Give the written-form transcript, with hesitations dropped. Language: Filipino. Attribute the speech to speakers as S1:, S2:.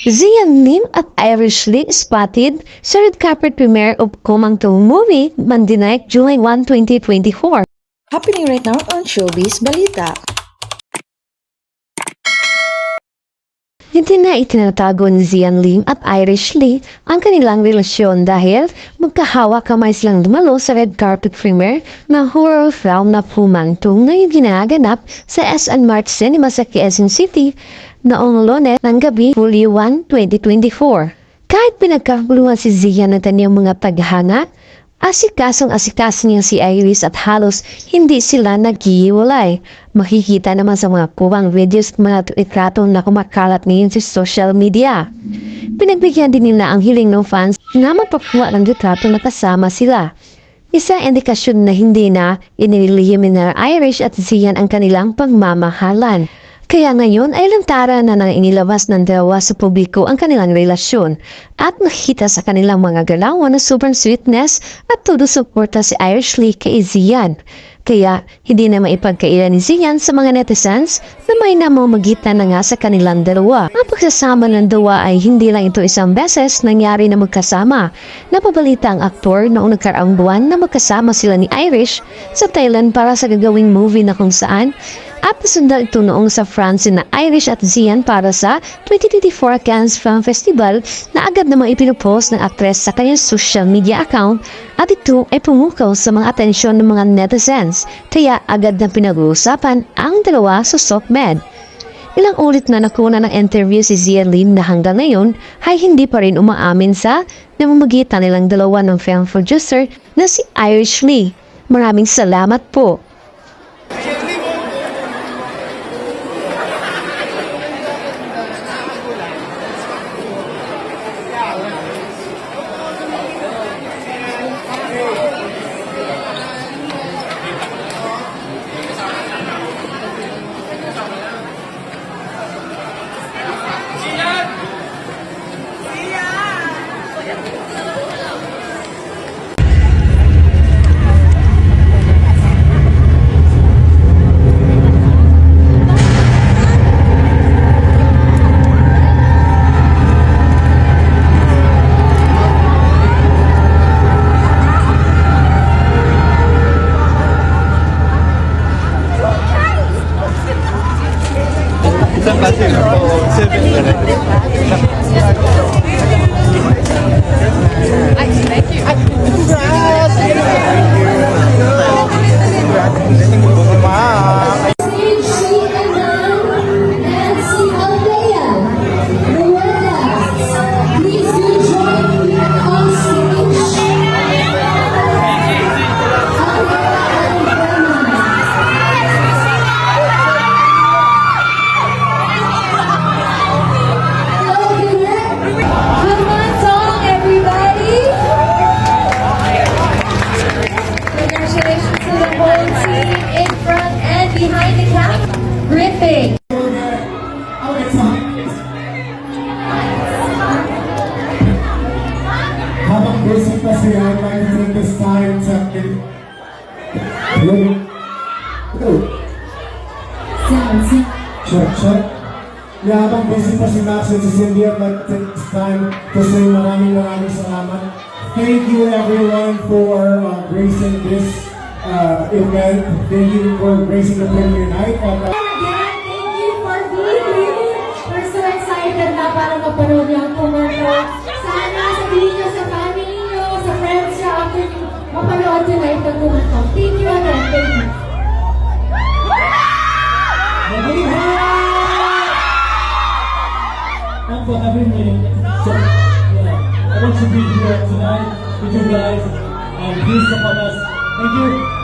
S1: Zian Lim at Irish Lee spotted sa red carpet premiere of Kumang Tong movie Monday night, July 1, 2024.
S2: Happening right now on Showbiz Balita.
S1: Hindi na itinatago ni Zian Lim at Irish Lee ang kanilang relasyon dahil magkahawak kamay silang dumalo sa red carpet premiere ng horror film na Kumang Tong na ginaganap sa SN Mart Cinema sa Quezon City noong Lunes ng gabi, Hulyo 1, 2024. Kahit pinagkakuluhan si Zian ng kanyang mga paghanga, asikaso niya si Iris at halos hindi sila naghihiwalay. Makikita naman sa mga kuwang videos at mga retrato na kumakalat ngayon sa social media. Pinagbigyan din nila ang hiling ng fans na mapakuha ng retrato na kasama sila. Isang indikasyon na hindi na inilihim na Irish at Zian ang kanilang pagmamahalan. Kaya ngayon ay lantaran na nang inilabas ng dalawa sa publiko ang kanilang relasyon at nakita sa kanilang mga galawan na sobrang sweetness at todo suporta si Irish Lee kay Zian. Kaya hindi na maipagkaila ni Zian sa mga netizens na may namamagitan na nga sa kanilang dalawa. Ang pagsasama ng dalawa ay hindi lang ito isang beses nangyari na magkasama. Napabalita ang aktor noong nagkaraang buwan na magkasama sila ni Irish sa Thailand para sa gagawing movie na kung saan at nasundan ito noong sa France na Irish at Zian para sa 2024 Cannes Film Festival na agad namang ipinupost ng aktres sa kanyang social media account at ito ay pumukaw sa mga atensyon ng mga netizens kaya agad na pinag-uusapan ang dalawa sa SOCMED. Ilang ulit na nakuna ng interview si Zian Lim na hanggang ngayon ay hindi pa rin umaamin sa namamagitan nilang dalawa ng film producer na si Irish Lee. Maraming salamat po.
S3: Gripping.
S4: Habang busy pa siya, I'd like to take this time to check. Yeah, habang busy pa si Max and si Cindy, I'd like to take this time to say maraming salamat. Thank you everyone for gracing this event. Thank you for gracing the premiere night.
S3: Na para mapanood niyo ang komento. Sana sabihin niyo sa family niyo, sa friends niyo, after mapanood niyo na itong komento. Thank you again. Thank you.
S5: And for having me. So, I want to be here tonight with you guys and please support us. Thank you.